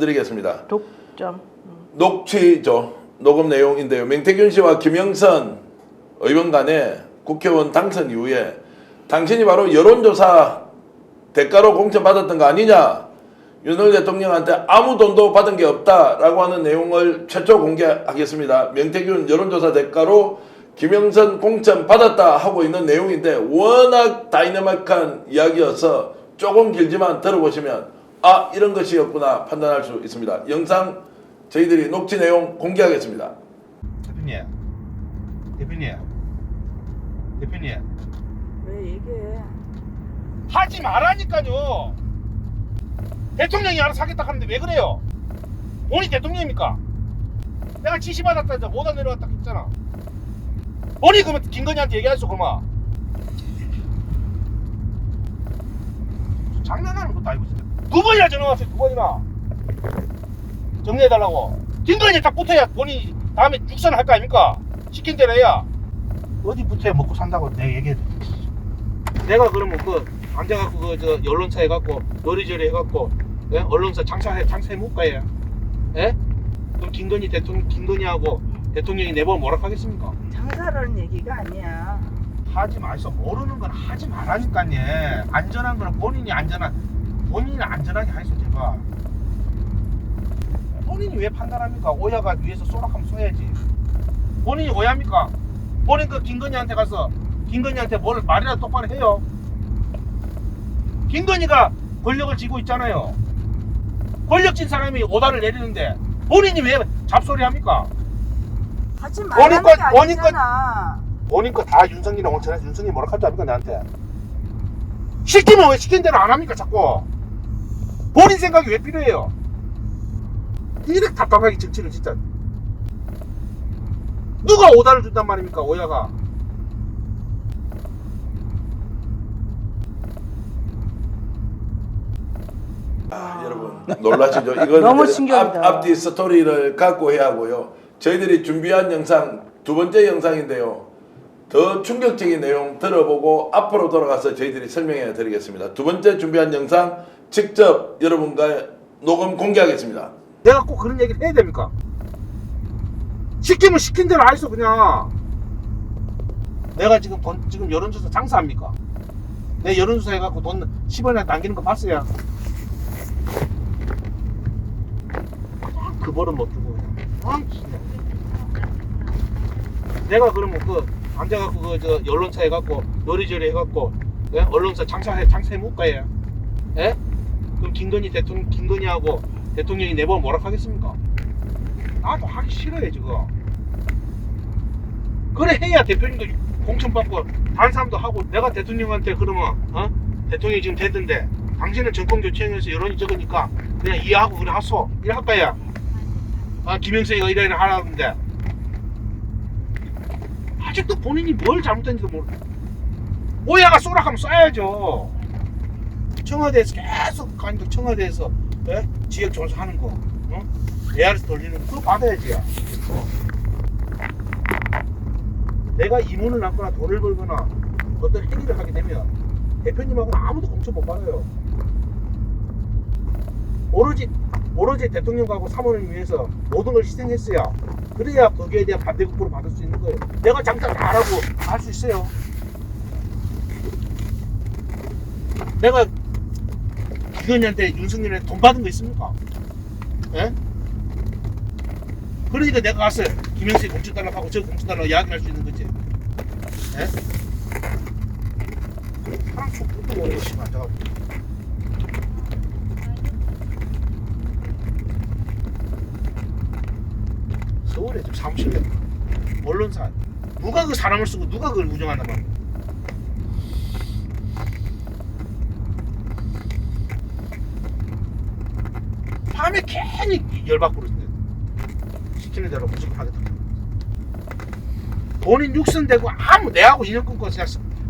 드리겠습니다. 독점. 녹취죠. 녹음 내용인데요. 명태균 씨와 김영선 의원 간에 국회의원 당선 이후에 당신이 바로 여론조사 대가로 공천받았던 거 아니냐, 윤석열 대통령한테 아무 돈도 받은 게 없다라고 하는 내용을 최초 공개하겠습니다. 명태균 여론조사 대가로 김영선 공천 받았다 하고 있는 내용인데 워낙 다이내믹한 이야기여서 조금 길지만 들어보시면 아, 이런 것이었구나 판단할 수 있습니다. 영상 저희들이 녹취 내용 공개하겠습니다. 대표님 왜 얘기해? 하지 말라니까요. 대통령이 알아서 하겠다 하는데 왜 그래요? 본인 대통령입니까? 내가 지시받았다 이제 못안 내려갔다 했잖아. 본인 그러면 김건희한테 얘기하시오. 그러면 장난하는 것도 아니고 진짜. 두 번이나 전화 왔어요. 두 번이나 정리해달라고. 김건희 딱 붙어야 본인이 다음에 육선을 할 거 아닙니까? 시킨 대로 해야. 어디 붙어야 먹고 산다고 내가 얘기해. 내가 그러면 그 앉아갖고 그 저 언론사 해갖고 요리조리 해갖고 예? 언론사 장사해 묵가예요. 예? 그럼 김건희하고 대통령이 내보면 뭐라 하겠습니까? 장사라는 얘기가 아니야. 하지 마이소. 모르는 건 하지 말라니까요. 안전한 거는 본인이 안전하게 하이소. 제발. 본인이 왜 판단합니까? 오야가 위에서 쏘락하면 쏘야지. 본인이 오야입니까? 본인 그 김건희한테 가서 김건희한테 뭘 말이라도 똑바로 해요. 김건희가 권력을 쥐고 있잖아요. 권력진 사람이 오다를 내리는데 본인이 왜 잡소리 합니까? 하지 말라는 게 아니잖아. 본인 거 다 윤석열이랑 원천해서 윤석열이 뭐라 할줄 압니까 나한테? 시키면 왜 시킨 대로 안 합니까 자꾸? 본인 생각이 왜 필요해요? 이렇게 답답하게 정치를 진짜. 누가 오다를 준단 말입니까 오야가? 여러분 놀라시죠? 이건 너무 충격이다. 앞뒤 스토리를 갖고 해야 하고요. 저희들이 준비한 영상 두 번째 영상인데요. 더 충격적인 내용 들어보고 앞으로 돌아가서 저희들이 설명해 드리겠습니다. 두 번째 준비한 영상 직접 여러분과 녹음 공개하겠습니다. 내가 꼭 그런 얘기를 해야 됩니까? 시키면 시킨 대로 하이소 그냥. 내가 지금 지금 여론조사 장사합니까? 내 여론조사 해갖고 돈 10원이나 남기는 거 봤어요. 그 벌은 못 주고 그냥. 내가 그러면 그 앉아갖고 그 저 언론사 해갖고 요리조리 해갖고 예? 언론사 장사해 묵가예요. 예? 그럼 김건희하고 대통령이 내보면 뭐라 하겠습니까? 나도 하기 싫어요 지금. 그래 해야 대표님도 공천받고 다른 사람도 하고. 내가 대통령한테 그러면 대통령이 지금 됐는데 당신은 정권 교체해서 여론이 적으니까 그냥 이해하고 그래 하소 이래 할까요? 김영선이가 이래 하라는데 아직도 본인이 뭘 잘못했는지도 모르. 오야가 쏘락하면 쏴야죠. 청와대에서 계속 가니까 청와대에서 예? 지역 조사하는 거, ARS 돌리는 거 그거 받아야지. 내가 이문을 남거나 돈을 벌거나 어떤 행위를 하게 되면 대표님하고는 아무도 공천 못 받아요. 오로지 대통령하고 사모님을 위해서 모든 걸 희생했어야 그래야 거기에 대한 반대급부를 받을 수 있는 거예요. 내가 장사 잘하고 할 수 있어요. 내가 김건희한테 윤석열한테 돈 받은 거 있습니까? 예? 그러니까 내가 가서 김영수에 공천 달라고 하고 저 공천 달라고 이야기할 수 있는 거지. 예? 사람 속도 모르게 심한 자. 서울에 좀 사무실에 언론사 누가 그 사람을 쓰고 누가 그걸 운영한단 말이야. 밤에 괜히 열받고 그러는데 시키는 대로 무조건 하겠다. 본인 육선되고 아무 내하고 인연 끊고 그냥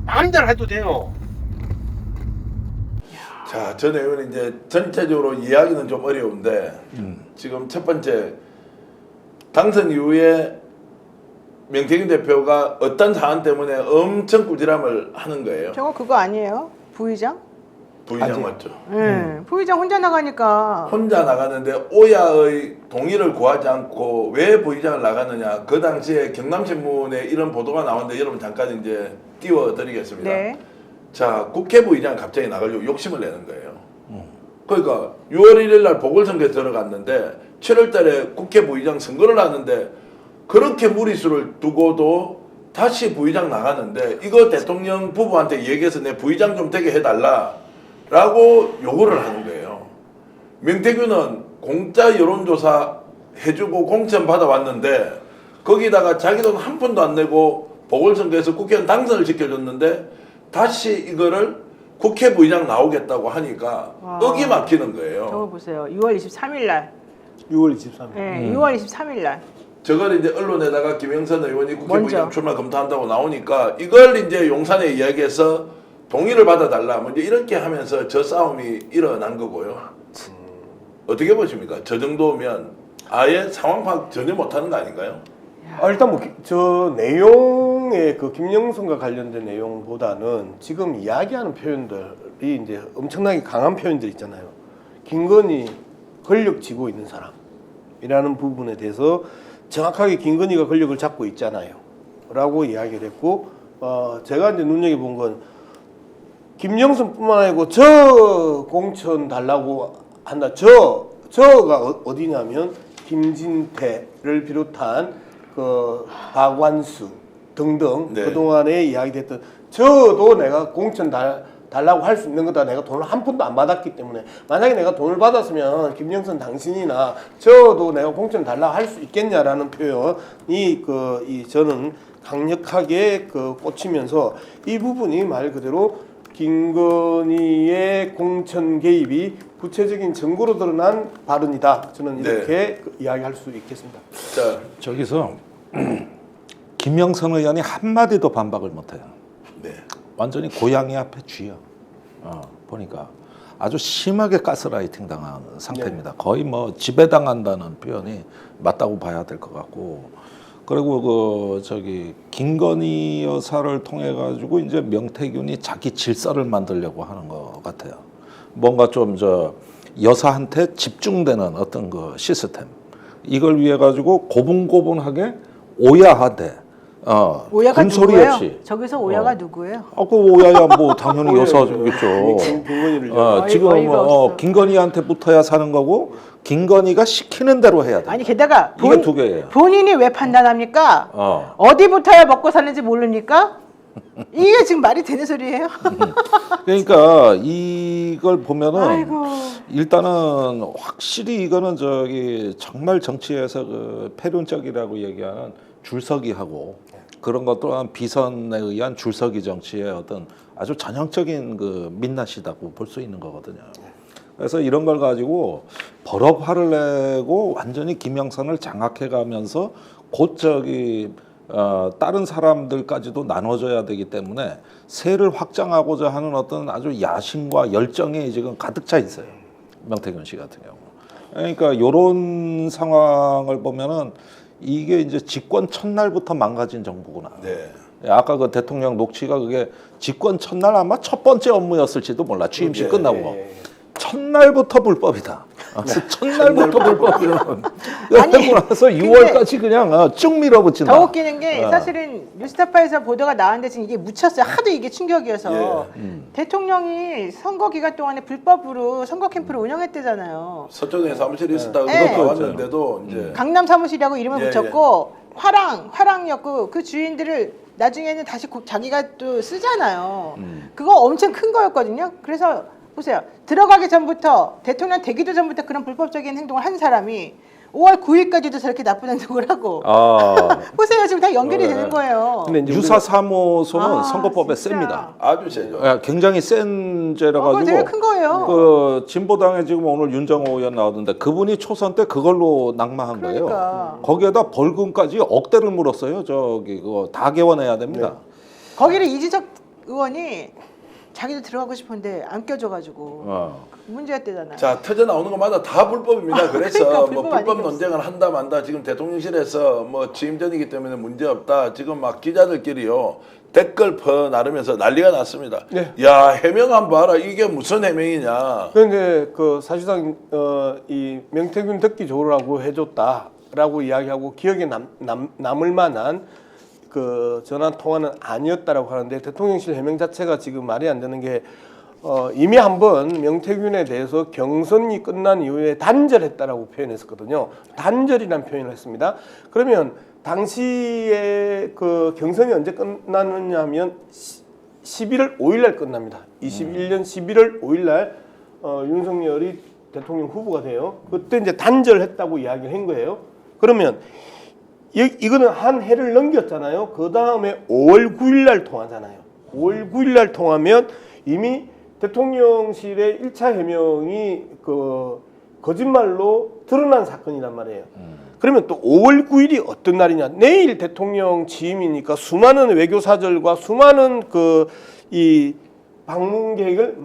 마음대로 해도 돼요. 자, 저 내용은 이제 전체적으로 이야기는 좀 어려운데 지금 첫 번째 당선 이후에 명태균 대표가 어떤 사안 때문에 엄청 꾸지람을 하는 거예요. 저거 그거 아니에요? 부의장? 부의장 맞죠. 부의장 혼자 나가니까. 혼자 나가는데 오야의 동의를 구하지 않고 왜 부의장을 나가느냐. 그 당시에 경남신문에 이런 보도가 나오는데 여러분 잠깐 이제 띄워드리겠습니다. 네. 자, 국회 부의장 갑자기 나가려고 욕심을 내는 거예요. 그러니까 6월 1일 날 보궐선거에 들어갔는데 7월 달에 국회 부의장 선거를 하는데 그렇게 무리수를 두고도 다시 부의장 나가는데 이거 대통령 부부한테 얘기해서 내 부의장 좀 되게 해달라 라고 요구를 하는 거예요. 명태균은 공짜 여론조사 해주고 공천 받아왔는데 거기다가 자기 돈 한 푼도 안 내고 보궐선거에서 국회의원 당선을 지켜줬는데 다시 이거를 국회 부의장 나오겠다고 하니까 와. 억이 막히는 거예요. 저거 보세요. 6월 23일 날. 6월 23일. 네, 6월 23일 날. 저걸 이제 언론에다가 김영선 의원이 국회 먼저. 부의장 출마 검토한다고 나오니까 이걸 이제 용산에 이야기해서 동의를 받아달라. 뭐 이제 이렇게 하면서 저 싸움이 일어난 거고요. 어떻게 보십니까? 저 정도면 아예 상황 파악 전혀 못하는 거 아닌가요? 일단 뭐 저 내용의 그 김영선과 관련된 내용보다는 지금 이야기하는 표현들이 이제 엄청나게 강한 표현들 있잖아요. 김건희 권력 쥐고 있는 사람이라는 부분에 대해서 정확하게 김건희가 권력을 잡고 있잖아요. 라고 이야기를 했고 제가 이제 눈여겨본 건 김영선뿐만 아니고 저 공천 달라고 한다. 저가 어디냐면 김진태를 비롯한 그 박완수 등등 네. 그동안에 이야기됐던 저도 내가 공천 달라고 할 수 있는 거다. 내가 돈을 한 푼도 안 받았기 때문에 만약에 내가 돈을 받았으면 김영선 당신이나 저도 내가 공천 달라고 할 수 있겠냐라는 표현이 저는 강력하게 꽂히면서 이 부분이 말 그대로 김건희의 공천 개입이 구체적인 증거로 드러난 발언이다. 저는 이렇게 이야기할 수 있겠습니다. 자, 저기서 김영선 의원이 한마디도 반박을 못해요. 네. 완전히 고양이 앞에 쥐요. 보니까 아주 심하게 가스라이팅 당한 상태입니다. 거의 뭐 지배당한다는 표현이 맞다고 봐야 될 것 같고, 그리고 김건희 여사를 통해 가지고 이제 명태균이 자기 질서를 만들려고 하는 것 같아요. 뭔가 좀 여사한테 집중되는 어떤 그 시스템, 이걸 위해 가지고 고분고분하게 오야하되 오야가 군소리 누구예요? 없이. 저기서 오야가 누구예요? 그 오야야 뭐 당연히 여사겠죠. 김건희를 지금 어이가 없어. 김건희한테 붙어야 사는 거고 김건희가 시키는 대로 해야 돼. 아니 게다가 이게 두 개예요. 본인이 왜 판단합니까? 어디부터야 먹고 사는지 모릅니까? 이게 지금 말이 되는 소리예요? 그러니까 이걸 보면은 아이고. 일단은 확실히 이거는 정말 정치에서 패륜적이라고 얘기하는 줄서기하고 그런 것 또한 비선에 의한 줄서기 정치의 어떤 아주 전형적인 민낯이라고 볼 수 있는 거거든요. 그래서 이런 걸 가지고 버럭 화를 내고 완전히 김영선을 장악해가면서 곧 다른 사람들까지도 나눠줘야 되기 때문에 세를 확장하고자 하는 어떤 아주 야심과 열정이 지금 가득 차 있어요. 명태균 씨 같은 경우. 그러니까 이런 상황을 보면은 이게 이제 집권 첫날부터 망가진 정부구나. 네. 아까 그 대통령 녹취가 그게 집권 첫날 아마 첫 번째 업무였을지도 몰라. 취임식 끝나고. 첫날부터 불법이다. 첫날부터 불법이면 그러고 나서 6월까지 그냥 쭉 밀어붙인다. 더 웃기는 게 사실은 뉴스타파에서 보도가 나왔는데 지금 이게 묻혔어요. 하도 이게 충격이어서 대통령이 선거 기간 동안에 불법으로 선거 캠프를 운영했대잖아요. 서초동에 사무실이 있었다고 네. 나왔는데도 이제 강남 사무실이라고 이름을 예, 붙였고 화랑역 그 주인들을 나중에는 다시 자기가 또 쓰잖아요. 그거 엄청 큰 거였거든요. 그래서 보세요. 들어가기 전부터 대통령 되기도 전부터 그런 불법적인 행동을 한 사람이 5월 9일까지도 저렇게 나쁜 행동을 하고 보세요. 지금 다 연결이 되는 거예요. 근데 이제 유사사무소는 선거법에 진짜. 셉니다. 아주 세죠. 굉장히 센 죄라 그거 가지고 되게 큰 거예요. 그 진보당에 지금 오늘 윤정호 의원 나오던데 그분이 초선 때 그걸로 낙마한 그러니까. 거예요. 거기에다 벌금까지 억대를 물었어요. 그거 다 개원해야 됩니다. 거기를 이지석 의원이 자기도 들어가고 싶은데 안 껴줘가지고 문제였대잖아요. 자, 터져 나오는 것마다 다 불법입니다. 그래서 그러니까 뭐 불법 불법 아니겠어. 논쟁을 한다 만다 지금 대통령실에서 뭐 취임 전이기 때문에 문제 없다. 지금 막 기자들끼리요. 댓글 퍼나르면서 난리가 났습니다. 네. 야, 해명 한번 봐라. 이게 무슨 해명이냐. 그런데 그 사실상 이 명태균 듣기 좋으라고 해줬다라고 이야기하고 기억에 남을 만한 그 전화 통화는 아니었다라고 하는데 대통령실 해명 자체가 지금 말이 안 되는 게 이미 한번 명태균에 대해서 경선이 끝난 이후에 단절했다라고 표현했었거든요. 단절이라는 표현을 했습니다. 그러면 당시에 그 경선이 언제 끝나느냐면 11월 5일 날 끝납니다. 21년 11월 5일 날 윤석열이 대통령 후보가 돼요. 그때 이제 단절했다고 이야기를 한 거예요. 그러면 이거는 한 해를 넘겼잖아요. 그 다음에 5월 9일 날 통하잖아요. 5월 9일 날 통하면 이미 대통령실의 1차 해명이 그 거짓말로 드러난 사건이란 말이에요. 그러면 또 5월 9일이 어떤 날이냐? 내일 대통령 취임이니까 수많은 외교사절과 수많은 그 이 방문 계획을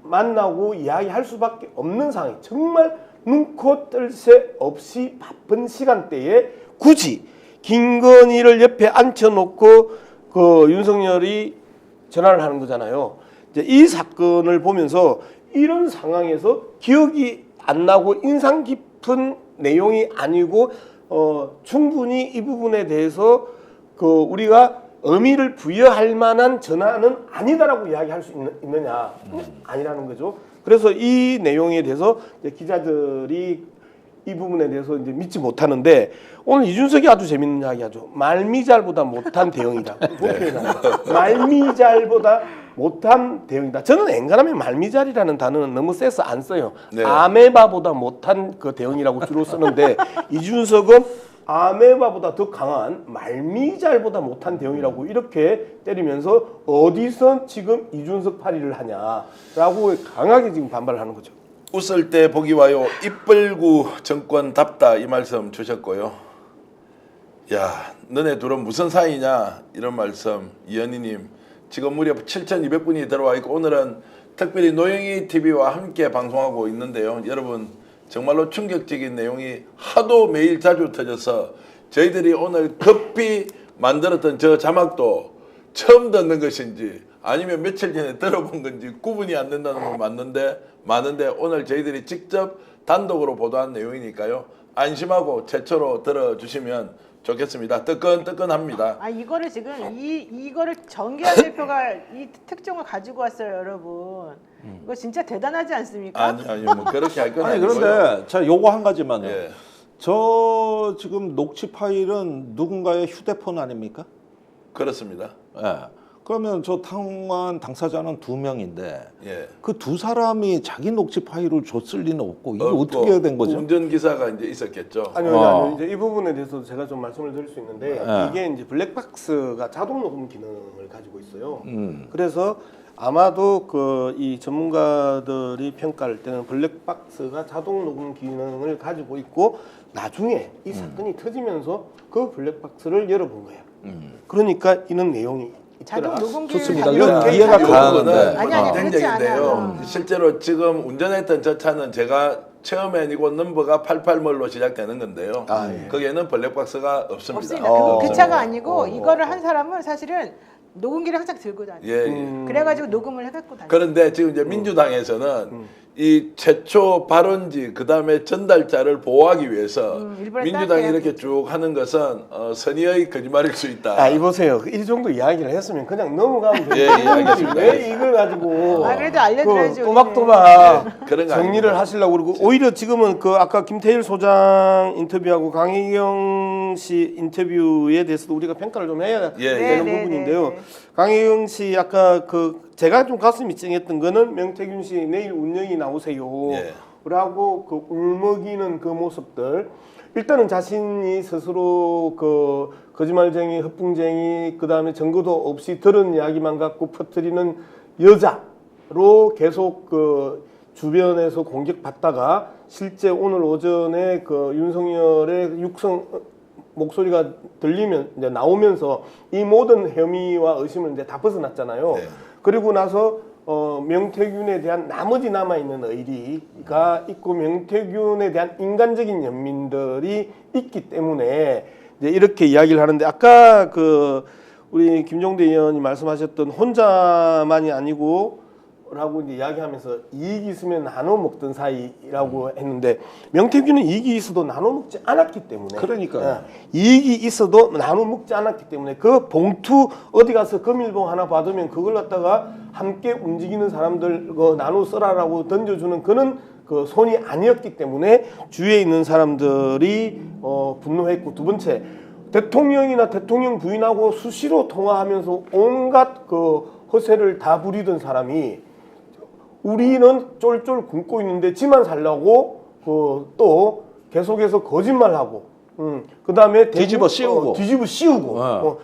만나고 이야기할 수밖에 없는 상황이 정말 눈코 뜰 새 없이 바쁜 시간대에 굳이 김건희를 옆에 앉혀놓고 그 윤석열이 전화를 하는 거잖아요. 이제 이 사건을 보면서 이런 상황에서 기억이 안 나고 인상 깊은 내용이 아니고 충분히 이 부분에 대해서 그 우리가 의미를 부여할 만한 전화는 아니다라고 이야기할 수 있느냐? 아니라는 거죠. 그래서 이 내용에 대해서 이제 기자들이 이 부분에 대해서 이제 믿지 못하는데 오늘 이준석이 아주 재밌는 이야기하죠. 말미잘보다 못한 대응이다. 말미잘보다 못한 대응이다. 저는 엔간하면 말미잘이라는 단어는 너무 세서 안 써요. 네. 아메바보다 못한 그 대응이라고 주로 쓰는데 이준석은 아메바보다 더 강한 말미잘보다 못한 대응이라고 이렇게 때리면서 어디서 지금 이준석 파리를 하냐라고 강하게 지금 반발을 하는 거죠. 웃을 때 복이 와요. 입벌구 정권답다 이 말씀 주셨고요. 야, 너네 둘은 무슨 사이냐 이런 말씀 이현희님 지금 무려 7,200분이 들어와 있고 오늘은 특별히 노영희 TV와 함께 방송하고 있는데요. 여러분 정말로 충격적인 내용이 하도 매일 자주 터져서 저희들이 오늘 급히 만들었던 저 자막도 처음 듣는 것인지 아니면 며칠 전에 들어본 건지 구분이 안 된다는 건 많은데 오늘 저희들이 직접 단독으로 보도한 내용이니까요. 안심하고 최초로 들어주시면 좋겠습니다. 뜨끈뜨끈합니다. 아 이거를 지금 이거를 정기환 대표가 이 특종을 가지고 왔어요, 여러분. 이거 진짜 대단하지 않습니까? 아니요, 뭐 그렇게 할 건 아니 아니고요. 그런데 자 요거 한 가지만요. 예. 저 지금 녹취 파일은 누군가의 휴대폰 아닙니까? 그렇습니다. 예. 그러면 저 통화한 당사자는 2명인데 예. 그 두 사람이 자기 녹취 파일을 줬을 리는 없고 이게 어떻게 된 거죠? 운전기사가 이제 있었겠죠. 아니요. 이제 이 부분에 대해서 제가 좀 말씀을 드릴 수 있는데 네. 이게 이제 블랙박스가 자동 녹음 기능을 가지고 있어요. 그래서 아마도 그 이 전문가들이 평가할 때는 블랙박스가 자동 녹음 기능을 가지고 있고 나중에 이 사건이 터지면서 그 블랙박스를 열어본 거예요. 그러니까 이런 내용이 자동 있더라. 녹음기를 좋습니다. 이렇게 이해가 자동 가는데. 아니, 그렇지 행정인데요. 않아요. 실제로 지금 운전했던 저 차는 제가 처음에 이거 넘버가 88몰로 시작되는 건데요. 예. 거기에는 블랙박스가 없습니다. 없습니다. 그 없습니다. 차가 아니고 이거를 한 사람은 사실은 녹음기를 항상 들고 다녀요. 예. 그래가지고 녹음을 해갖고 다녀요. 그런데 지금 이제 민주당에서는 이 최초 발언지 그다음에 전달자를 보호하기 위해서 일본에 민주당이 따르게요. 이렇게 쭉 하는 것은 선의의 거짓말일 수 있다. 아 이보세요. 이 정도 이야기를 했으면 그냥 넘어가면 예, 되는데 예, 알겠습니다. 왜 이걸 가지고 아, 그래도 알려드려야지, 그 우리는. 또박또박 예, 그런 거 정리를 아닙니다. 하시려고 그러고 오히려 지금은 그 아까 김태일 소장 인터뷰하고 강희경 씨 인터뷰에 대해서도 우리가 평가를 좀 해야 예, 되는 네, 부분인데요. 네. 강희경 씨 아까 그 제가 좀 가슴이 찡했던 거는 명태균 씨 내일 운영이 나오세요. 예. 라고 그 울먹이는 그 모습들 일단은 자신이 스스로 그 거짓말쟁이, 허풍쟁이, 그 다음에 증거도 없이 들은 이야기만 갖고 퍼뜨리는 여자로 계속 그 주변에서 공격받다가 실제 오늘 오전에 그 윤석열의 육성 목소리가 들리면 이제 나오면서 이 모든 혐의와 의심을 이제 다 벗어났잖아요. 네. 그리고 나서 명태균에 대한 나머지 남아있는 의리가 있고 명태균에 대한 인간적인 연민들이 있기 때문에 이제 이렇게 이야기를 하는데 아까 그 우리 김종대 의원이 말씀하셨던 혼자만이 아니고 라고 이제 이야기하면서 이익이 있으면 나눠 먹던 사이라고 했는데 명태균은 이익이 있어도 나눠 먹지 않았기 때문에 그러니까요. 이익이 있어도 나눠 먹지 않았기 때문에 그 봉투 어디 가서 금일봉 하나 받으면 그걸 갖다가 함께 움직이는 사람들 나눠 써라라고 던져주는 그런 그 손이 아니었기 때문에 주위에 있는 사람들이 분노했고, 두 번째 대통령이나 대통령 부인하고 수시로 통화하면서 온갖 그 허세를 다 부리던 사람이 우리는 쫄쫄 굶고 있는데 지만 살려고 또 계속해서 거짓말하고 그 다음에 뒤집어 씌우고. 뒤집어 씌우고 어.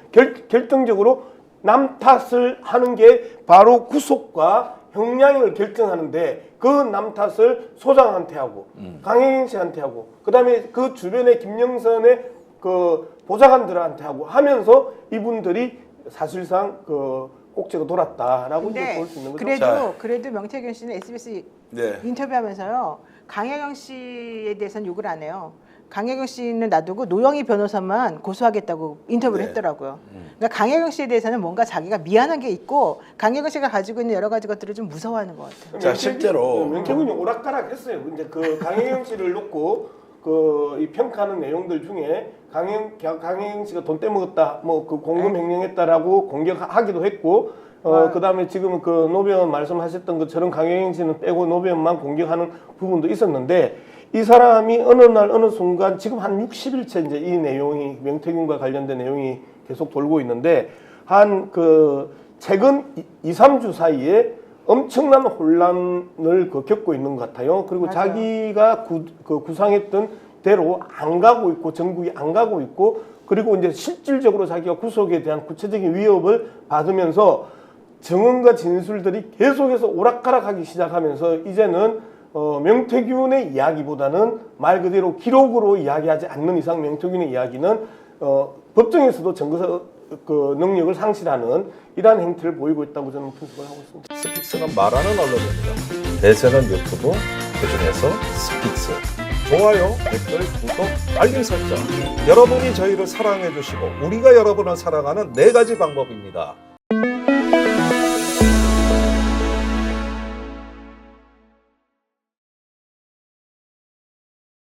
결정적으로 남 탓을 하는 게 바로 구속과 형량을 결정하는데 그 남 탓을 소장한테 하고 강혜인 씨한테 하고 그 다음에 그 주변에 김영선의 그 보좌관들한테 하고 하면서 이분들이 사실상 그 꼭지가 돌았다라고 이제 근데 볼 수 있는 거죠. 그래도 명태균 씨는 SBS 네. 인터뷰하면서요, 강혜경 씨에 대해서는 욕을 안 해요. 강혜경 씨는 놔두고 노영희 변호사만 고소하겠다고 인터뷰를 네. 했더라고요. 그러니까 강혜경 씨에 대해서는 뭔가 자기가 미안한 게 있고 강혜경 씨가 가지고 있는 여러 가지 것들을 좀 무서워하는 것 같아요. 자, 실제로 명태균이 오락가락했어요. 이제 그 강혜경 씨를 놓고 이 평가하는 내용들 중에 강혜경 씨가 돈 떼먹었다, 뭐 그 공금 횡령했다라고 공격하기도 했고, 그 다음에 지금 그 노변 말씀하셨던 것처럼 강혜경 씨는 빼고 노변만 공격하는 부분도 있었는데, 이 사람이 어느 날 어느 순간 지금 한 60일째 이제 이 내용이 명태균과 관련된 내용이 계속 돌고 있는데, 한 그 최근 2-3주 사이에 엄청난 혼란을 겪고 있는 것 같아요. 그리고 맞아요. 자기가 구상했던 대로 안 가고 있고, 전국이 안 가고 있고, 그리고 이제 실질적으로 자기가 구속에 대한 구체적인 위협을 받으면서 증언과 진술들이 계속해서 오락가락하기 시작하면서 이제는 명태균의 이야기보다는 말 그대로 기록으로 이야기하지 않는 이상 명태균의 이야기는 법정에서도 증거 그 능력을 상실하는 이러한 행태를 보이고 있다고 저는 분석을 하고 있습니다. 스픽스가 말하는 언론입니다. 대세는 유튜브, 그중에서 스픽스. 좋아요, 댓글, 구독, 알림 설정. 여러분이 저희를 사랑해 주시고 우리가 여러분을 사랑하는 4가지 방법입니다.